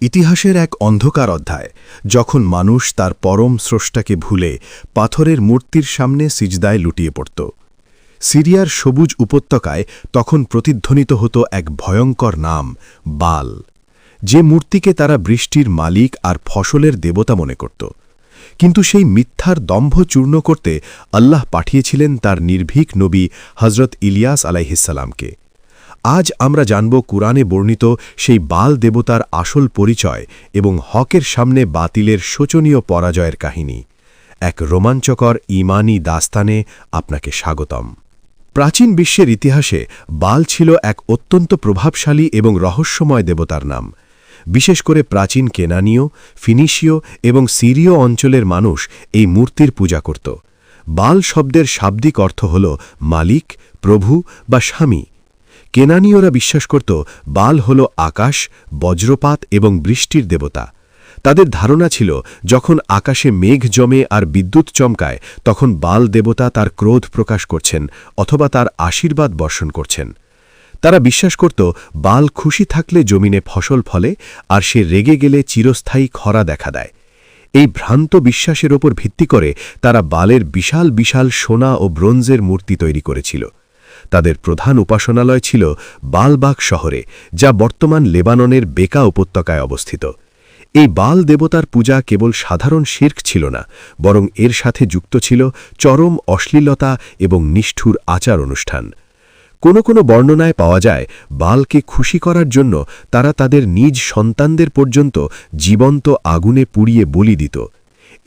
ইতিহাসের এক অন্ধকার অধ্যায়, যখন মানুষ তার পরম স্রষ্টাকে ভুলে পাথরের মূর্তির সামনে সিজদায় লুটিয়ে পড়ত। সিরিয়ার সবুজ উপত্যকায় তখন প্রতিধ্বনিত হতো এক ভয়ঙ্কর নাম, বাল, যে মূর্তিকে তারা বৃষ্টির মালিক আর ফসলের দেবতা মনে করত। কিন্তু সেই মিথ্যার দম্ভ চূর্ণ করতে আল্লাহ পাঠিয়েছিলেন তার নির্ভীক নবী হজরত ইলিয়াস আলাইহিসসালামকে। আজ আমরা জানব কুরআনে বর্ণিত সেই বাল দেবতার আসল পরিচয় এবং হকের সামনে বাতিলের শোচনীয় পরাজয়ের কাহিনী। এক রোমাঞ্চকর ঈমানী দাস্তানে আপনাকে স্বাগতম। প্রাচীন বিশ্বের ইতিহাসে বাল ছিল এক অত্যন্ত প্রভাবশালী এবং রহস্যময় দেবতার নাম। বিশেষ করে প্রাচীন কেনানীয়, ফিনিশীয় এবং সিরীয় অঞ্চলের মানুষ এই মূর্তির পূজা করত। বাল শব্দের শাব্দিক অর্থ হল মালিক, প্রভু বা স্বামী। কেনানীয়রা বিশ্বাস করত বাল হল আকাশ, বজ্রপাত এবং বৃষ্টির দেবতা। তাদের ধারণা ছিল যখন আকাশে মেঘ জমে আর বিদ্যুৎ চমকায়, তখন বাল দেবতা তার ক্রোধ প্রকাশ করছেন অথবা তার আশীর্বাদ বর্ষণ করছেন। তারা বিশ্বাস করত বাল খুশি থাকলে জমিনে ফসল ফলে, আর সে রেগে গেলে চিরস্থায়ী খরা দেখা দেয়। এই ভ্রান্ত বিশ্বাসের ওপর ভিত্তি করে তারা বালের বিশাল বিশাল সোনা ও ব্রোঞ্জের মূর্তি তৈরি করেছিল। তাদের প্রধান উপাসনালয় ছিল বালবাগ শহরে, যা বর্তমান লেবাননের বেকা উপত্যকায় অবস্থিত। এই বাল দেবতার পূজা কেবল সাধারণ শিরক ছিল না, বরং এর সাথে যুক্ত ছিল চরম অশ্লীলতা এবং নিষ্ঠুর আচার অনুষ্ঠান। কোনো কোনো বর্ণনায় পাওয়া যায় বালকে খুশি করার জন্য তারা তাদের নিজ সন্তানদের পর্যন্ত জীবন্ত আগুনে পুড়িয়ে বলি দিত।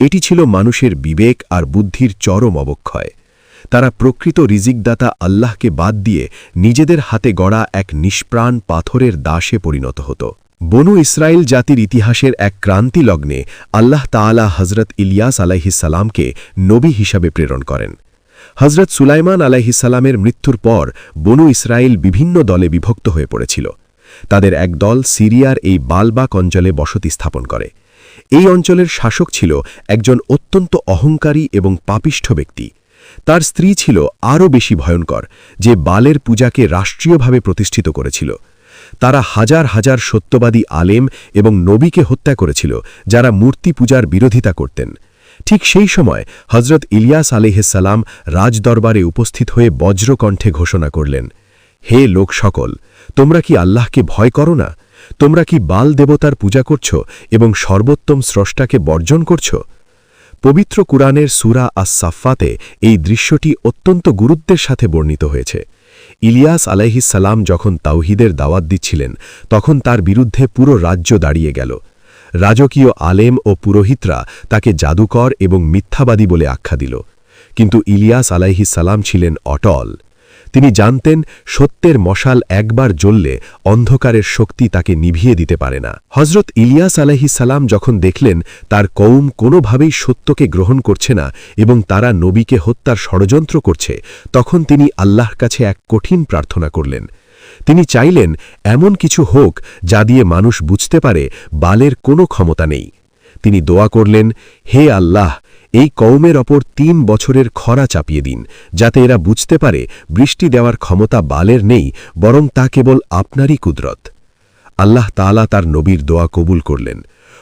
এটি ছিল মানুষের বিবেক আর বুদ্ধির চরম অবক্ষয়। তারা প্রকৃত রিজিকদাতা আল্লাহকে বাদ দিয়ে নিজেদের হাতে গড়া এক নিষ্প্রাণ পাথরের দাসে পরিণত হতো। বনু ইসরায়েল জাতির ইতিহাসের এক ক্রান্তি লগ্নে আল্লাহ তাআলা হজরত ইলিয়াস আলাইহিসসালামকে নবী হিসাবে প্রেরণ করেন। হজরত সুলাইমান আলাইহিসসালামের মৃত্যুর পর বনু ইসরায়েল বিভিন্ন দলে বিভক্ত হয়ে পড়েছিল। তাদের এক দল সিরিয়ার এই বালবাক অঞ্চলে বসতি স্থাপন করে। এই অঞ্চলের শাসক ছিল একজন অত্যন্ত অহংকারী এবং পাপিষ্ঠ ব্যক্তি। তার স্ত্রী ছিল আরও বেশি ভয়ঙ্কর, যে বালের পূজাকে রাষ্ট্রীয়ভাবে প্রতিষ্ঠিত করেছিল। তারা হাজার হাজার সত্যবাদী আলেম এবং নবীকে হত্যা করেছিল, যারা মূর্তি পূজার বিরোধিতা করতেন। ঠিক সেই সময় হজরত ইলিয়াস আলাইহিসসালাম রাজদরবারে উপস্থিত হয়ে বজ্রকণ্ঠে ঘোষণা করলেন, হে লোক সকল, তোমরা কি আল্লাহকে ভয় করো না? তোমরা কি বাল দেবতার পূজা করছ এবং সর্বোত্তম স্রষ্টাকে বর্জন করছ? পবিত্র কুরআনের সূরা আস-সাফফাতে এই দৃশ্যটি অত্যন্ত গুরুত্বের সাথে বর্ণিত হয়েছে। ইলিয়াস আলাইহিসসালাম যখন তাওহীদের দাওয়াত দিচ্ছিলেন, তখন তার বিরুদ্ধে পুরো রাজ্য দাঁড়িয়ে গেল। রাজকীয় আলেম ও পুরোহিতরা তাকে জাদুকর এবং মিথ্যাবাদী বলে আখ্যা দিল। কিন্তু ইলিয়াস আলাইহিসসালাম ছিলেন অটল। তিনি জানতেন সত্যের মশাল একবার জ্বললে অন্ধকারের শক্তি তাকে নিভিয়ে দিতে পারে না। হজরত ইলিয়াস আলাইহিসসালাম যখন দেখলেন তার কওম কোনোভাবেই সত্যকে গ্রহণ করছে না এবং তারা নবীকে হত্যার ষড়যন্ত্র করছে, তখন তিনি আল্লাহর কাছে এক কঠিন প্রার্থনা করলেন। তিনি চাইলেন এমন কিছু হোক যা দিয়ে মানুষ বুঝতে পারে বালের কোনো ক্ষমতা নেই। তিনি দোয়া করলেন, হে আল্লাহ, এই কওমের ওপর ৩ বছরের খরা চাপিয়ে দিন, যাতে এরা বুঝতে পারে বৃষ্টি দেওয়ার ক্ষমতা বালের নেই, বরং তা কেবল আপনারই কুদরত। আল্লাহ তাআলা তার নবীর দোয়া কবুল করলেন।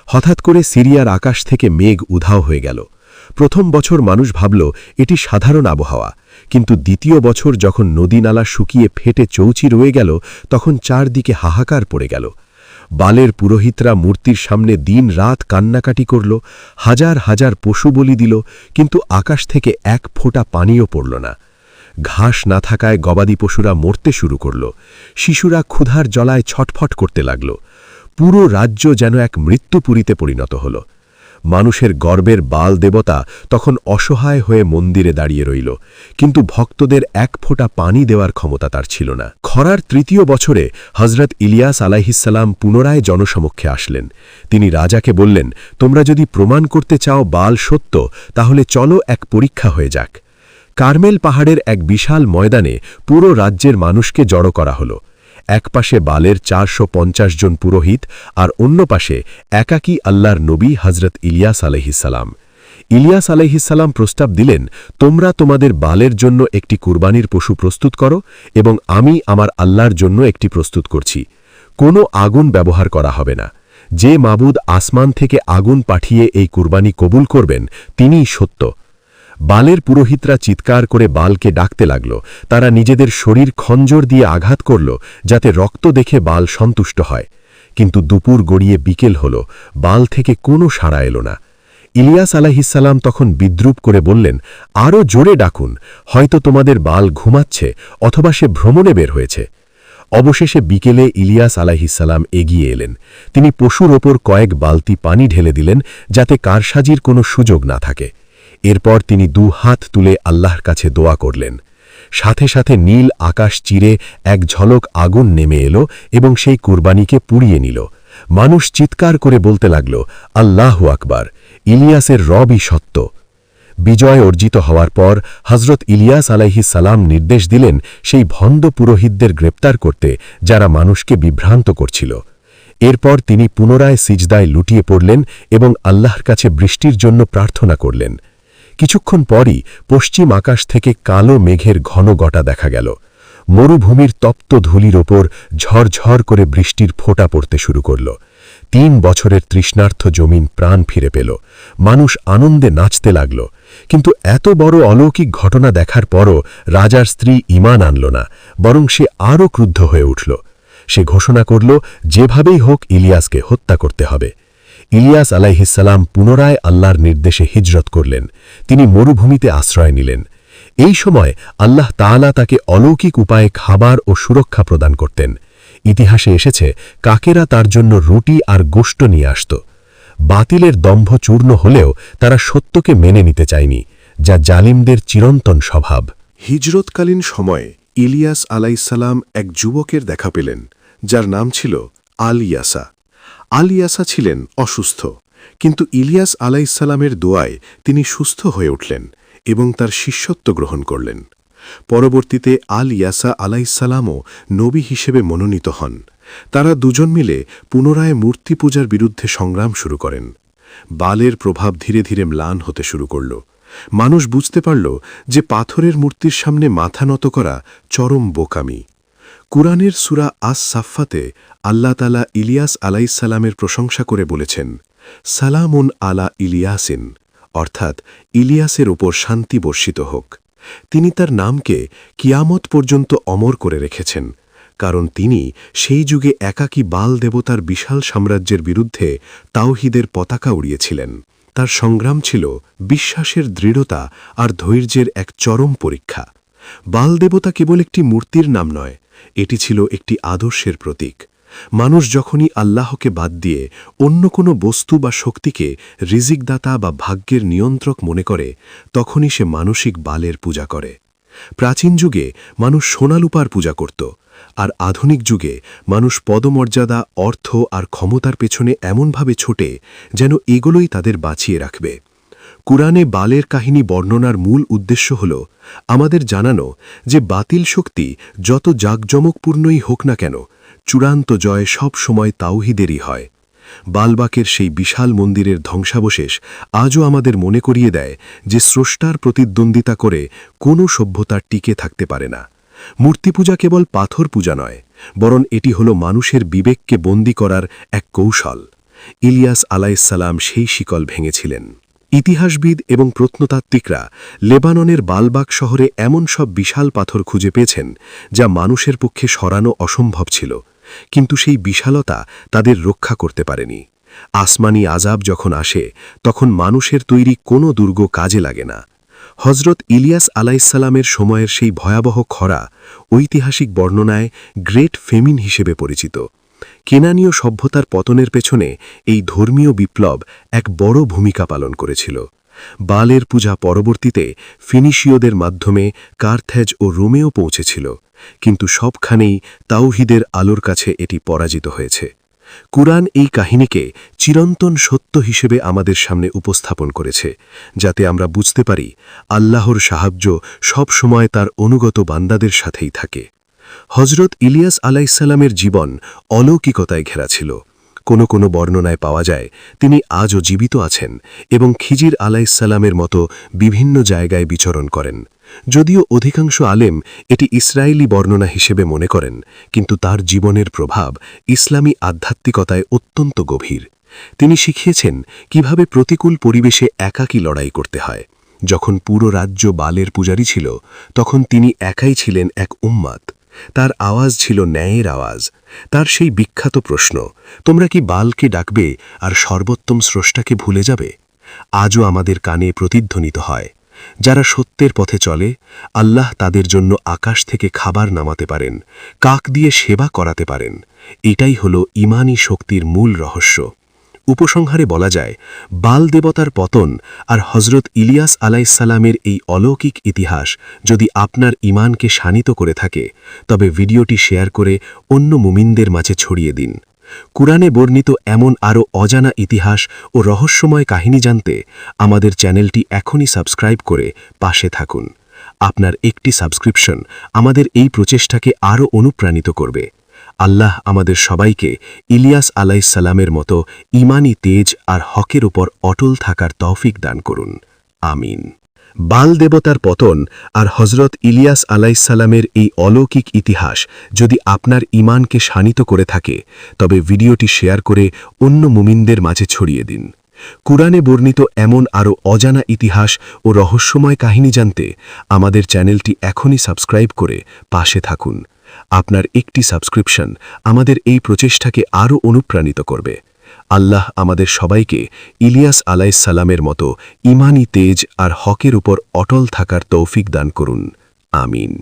হঠাৎ করে সিরিয়ার আকাশ থেকে মেঘ উধাও হয়ে গেল। প্রথম বছর মানুষ ভাবল এটি সাধারণ আবহাওয়া, কিন্তু দ্বিতীয় বছর যখন নদী নালা শুকিয়ে ফেটে চৌচি রয়ে গেল, তখন চারদিকে হাহাকার পড়ে গেল। বালের পুরোহিতরা মূর্তির সামনে দিন রাত কান্নাকাটি করল, হাজার হাজার পশু বলি দিল, কিন্তু আকাশ থেকে এক ফোঁটা পানিও পড়ল না। ঘাস না থাকায় গবাদি পশুরা মরতে শুরু করল। শিশুরা ক্ষুধার জ্বালায় ছটফট করতে লাগল। পুরো রাজ্য যেন এক মৃত্যুপুরীতে পরিণত হল। মানুষের গর্বের বাল দেবতা তখন অসহায় হয়ে মন্দিরে দাঁড়িয়ে রইল, কিন্তু ভক্তদের এক ফোঁটা পানি দেওয়ার ক্ষমতা তার ছিল না। খরার ৩য় বছরে হজরত ইলিয়াস আলাইহিসসালাম পুনরায় জনসমক্ষে আসলেন। তিনি রাজাকে বললেন, তোমরা যদি প্রমাণ করতে চাও বাল সত্য, তাহলে চলো এক পরীক্ষা হয়ে যাক। কার্মেল পাহাড়ের এক বিশাল ময়দানে পুরো রাজ্যের মানুষকে জড়ো করা হল। এক পাশে বালের ৪৫০ জন পুরোহিত, আর অন্য পাশে একাকী আল্লাহর নবী হজরত ইলিয়াস আলাইহিসসালাম। ইলিয়াস আলাইহিসসালাম প্রস্তাব দিলেন, তোমরা তোমাদের বালের জন্য একটি কুরবানির পশু প্রস্তুত করো এবং আমি আমার আল্লাহর জন্য একটি প্রস্তুত করছি। কোনো আগুন ব্যবহার করা হবে না। যে মাবুদ আসমান থেকে আগুন পাঠিয়ে এই কুরবানি কবুল করবেন তিনিই সত্য। বালের পুরোহিতরা চিৎকার করে বালকে ডাকতে লাগল। তারা নিজেদের শরীর খঞ্জর দিয়ে আঘাত করল যাতে রক্ত দেখে বাল সন্তুষ্ট হয়। কিন্তু দুপুর গড়িয়ে বিকেল হল, বাল থেকে কোনো সাড়া এল না। ইলিয়াস আলাইহিসসালাম তখন বিদ্রূপ করে বললেন, আরও জোরে ডাকুন, হয়তো তোমাদের বাল ঘুমাচ্ছে অথবা সে ভ্রমণে বের হয়েছে। অবশেষে বিকেলে ইলিয়াস আলাইহিসসালাম এগিয়ে এলেন। তিনি পশুর ওপর কয়েক বালতি পানি ঢেলে দিলেন যাতে কারসাজির কোনো সুযোগ না থাকে। এরপর তিনি 2 হাত তুলে আল্লাহর কাছে দোয়া করলেন। সাথে সাথে নীল আকাশ চিরে এক ঝলক আগুন নেমে এলো এবং সেই কুরবানিকে পুড়িয়ে নিল। মানুষ চিৎকার করে বলতে লাগল, আল্লাহু আকবার, ইলিয়াসের রবই সত্য। বিজয় অর্জিত হওয়ার পর হজরত ইলিয়াস আলাইহিসসালাম নির্দেশ দিলেন সেই ভণ্ড পুরোহিতদের গ্রেপ্তার করতে যারা মানুষকে বিভ্রান্ত করছিল। এরপর তিনি পুনরায় সিজদায় লুটিয়ে পড়লেন এবং আল্লাহর কাছে বৃষ্টির জন্য প্রার্থনা করলেন। কিছুক্ষণ পরই পশ্চিম আকাশ থেকে কালো মেঘের ঘন গটা দেখা গেল। মরুভূমির তপ্ত ধুলির ওপর ঝরঝর করে বৃষ্টির ফোঁটা পড়তে শুরু করল। 3 বছরের তৃষ্ণার্থ জমিন প্রাণ ফিরে পেল। মানুষ আনন্দে নাচতে লাগল। কিন্তু এত বড় অলৌকিক ঘটনা দেখার পরও রাজার স্ত্রী ঈমান আনল না, বরং সে আরও ক্রুদ্ধ হয়ে উঠল। সে ঘোষণা করল, যেভাবেই হোক ইলিয়াসকে হত্যা করতে হবে। ইলিয়াস আলাইহিসসালাম পুনরায় আল্লাহর নির্দেশে হিজরত করলেন। তিনি মরুভূমিতে আশ্রয় নিলেন। এই সময় আল্লাহ তাআলা তাকে অলৌকিক উপায়ে খাবার ও সুরক্ষা প্রদান করতেন। ইতিহাসে এসেছে, কাকেরা তার জন্য রুটি আর গোশত নিয়ে আসত। বাতিলের দম্ভ চূর্ণ হলেও তারা সত্যকে মেনে নিতে চায়নি, যা জালিমদের চিরন্তন স্বভাব। হিজরতকালীন সময়ে ইলিয়াস আলাইহিসসালাম এক যুবকের দেখা পেলেন, যার নাম ছিল আল ইয়াসা। আল ইয়াসা ছিলেন অসুস্থ, কিন্তু ইলিয়াস আলাইহিসসালামের দোয়ায় তিনি সুস্থ হয়ে উঠলেন এবং তার শিষ্যত্ব গ্রহণ করলেন। পরবর্তীতে আল ইয়াসা আলাইহিসসালামও নবী হিসেবে মনোনীত হন। তারা দুজন মিলে পুনরায় মূর্তি পূজার বিরুদ্ধে সংগ্রাম শুরু করেন। বালের প্রভাব ধীরে ধীরে ম্লান হতে শুরু করল। মানুষ বুঝতে পারল যে পাথরের মূর্তির সামনে মাথা নত করা চরম বোকামি। কুরআনের সূরা আস-সাফফাতে আল্লাহ তাআলা ইলিয়াস আলাইহিসসালামের প্রশংসা করে বলেছেন, সালামুন আলা ইলিয়াসিন, অর্থাৎ ইলিয়াসের ওপর শান্তি বর্ষিত হোক। তিনি তার নামকে কিয়ামত পর্যন্ত অমর করে রেখেছেন, কারণ তিনি সেই যুগে একাকী বাল দেবতার বিশাল সাম্রাজ্যের বিরুদ্ধে তাওহীদের পতাকা উড়িয়েছিলেন। তার সংগ্রাম ছিল বিশ্বাসের দৃঢ়তা আর ধৈর্যের এক চরম পরীক্ষা। বাল দেবতা কেবল একটি মূর্তির নাম নয়, এটি ছিল একটি আদর্শের প্রতীক। মানুষ যখনই আল্লাহকে বাদ দিয়ে অন্য কোনো বস্তু বা শক্তিকে রিজিকদাতা বা ভাগ্যের নিয়ন্ত্রক মনে করে, তখনই সে মানসিক বালের পূজা করে। প্রাচীন যুগে মানুষ সোনালুপার পূজা করত, আর আধুনিক যুগে মানুষ পদমর্যাদা, অর্থ আর ক্ষমতার পেছনে এমনভাবে ছোটে যেন এগুলোই তাদের বাঁচিয়ে রাখবে। কুরআনে বালের কাহিনী বর্ণনার মূল উদ্দেশ্য হল আমাদের জানানো যে বাতিল শক্তি যত জাঁকজমকপূর্ণই হোক না কেন, চূড়ান্ত জয় সব সময় তাওহীদেরই হয়। বালবাকের সেই বিশাল মন্দিরের ধ্বংসাবশেষ আজও আমাদের মনে করিয়ে দেয় যে স্রষ্টার প্রতিদ্বন্দ্বিতা করে কোনো সভ্যতা টিকে থাকতে পারে না। মূর্তিপূজা কেবল পাথর পূজা নয়, বরং এটি হল মানুষের বিবেককে বন্দী করার এক কৌশল। ইলিয়াস আলাইহিসসালাম সেই শিকল ভেঙেছিলেন। ইতিহাসবিদ এবং প্রত্নতাত্ত্বিকরা লেবাননের বালবাক শহরে এমন সব বিশাল পাথর খুঁজে পেয়েছেন যা মানুষের পক্ষে সরানো অসম্ভব ছিল, কিন্তু সেই বিশালতা তাদের রক্ষা করতে পারেনি। আসমানি আযাব যখন আসে, তখন মানুষের তৈরি কোনো দুর্গ কাজে লাগে না। হজরত ইলিয়াস আলাইহিসসালামের সময়ের সেই ভয়াবহ খরা ঐতিহাসিক বর্ণনায় গ্রেট ফেমিন হিসেবে পরিচিত। কেনানীয় সভ্যতার পতনের পেছনে এই ধর্মীয় বিপ্লব এক বড় ভূমিকা পালন করেছিল। বালের পূজা পরবর্তীতে ফিনিশীয়দের মাধ্যমে কার্থেজ ও রোমেও পৌঁছেছিল, কিন্তু সবখানেই তাওহীদের আলোর কাছে এটি পরাজিত হয়েছে। কুরআন এই কাহিনীকে চিরন্তন সত্য হিসেবে আমাদের সামনে উপস্থাপন করেছে, যাতে আমরা বুঝতে পারি আল্লাহর সাহায্য সব সময় তার অনুগত বান্দাদের সাথেই থাকে। হজরত ইলিয়াস আলাইহিসসালামের জীবন অলৌকিকতায় ঘেরা ছিল। কোনো কোনো বর্ণনায় পাওয়া যায় তিনি আজও জীবিত আছেন এবং খিজির আলাইহিসসালামের মতো বিভিন্ন জায়গায় বিচরণ করেন। যদিও অধিকাংশ আলেম এটি ইসরায়েলি বর্ণনা হিসেবে মনে করেন, কিন্তু তার জীবনের প্রভাব ইসলামী আধ্যাত্মিকতায় অত্যন্ত গভীর। তিনি শিখিয়েছেন কিভাবে প্রতিকূল পরিবেশে একাকী লড়াই করতে হয়। যখন পুরো রাজ্য বালের পূজারী ছিল, তখন তিনি একাই ছিলেন এক উম্মাত। তার আওয়াজ ছিল ন্যায়ের আওয়াজ। তার সেই বিখ্যাত প্রশ্ন, তোমরা কি বালকে ডাকবে আর সর্বোত্তম স্রষ্টাকে ভুলে যাবে, আজও আমাদের কানে প্রতিধ্বনিত হয়। যারা সত্যের পথে চলে, আল্লাহ তাদের জন্য আকাশ থেকে খাবার নামাতে পারেন, কাক দিয়ে সেবা করাতে পারেন। এটাই হল ঈমানী শক্তির মূল রহস্য। উপসংহারে বলা যায়, বাল দেবতার পতন আর হজরত ইলিয়াস আলাইসাল্লামের এই অলৌকিক ইতিহাস যদি আপনার ঈমানকে শানিত করে থাকে, তবে ভিডিওটি শেয়ার করে অন্য মুমিনদের মাঝে ছড়িয়ে দিন। কুরআনে বর্ণিত এমন আরও অজানা ইতিহাস ও রহস্যময় কাহিনী জানতে আমাদের চ্যানেলটি এখনই সাবস্ক্রাইব করে পাশে থাকুন। আপনার একটি সাবস্ক্রিপশন আমাদের এই প্রচেষ্টাকে আরও অনুপ্রাণিত করবে। আল্লাহ আমাদের সবাইকে ইলিয়াস আলাইসাল্লামের মতো ঈমানী তেজ আর হকের উপর অটল থাকার তৌফিক দান করুন। আমিন। বাল দেবতার পতন আর হজরত ইলিয়াস আলাইসাল্লামের এই অলৌকিক ইতিহাস যদি আপনার ঈমানকে শানিত করে থাকে, তবে ভিডিওটি শেয়ার করে অন্য মুমিনদের মাঝে ছড়িয়ে দিন। কুরআনে বর্ণিত এমন আরও অজানা ইতিহাস ও রহস্যময় কাহিনী জানতে আমাদের চ্যানেলটি এখনই সাবস্ক্রাইব করে পাশে থাকুন। আপনার একটি সাবস্ক্রিপশন আমাদের এই প্রচেষ্টাকে আরও অনুপ্রাণিত করবে। আল্লাহ আমাদের সবাইকে ইলিয়াস আলাইসাল্লামের মতো ঈমানী তেজ আর হকের উপর অটল থাকার তৌফিক দান করুন। আমিন।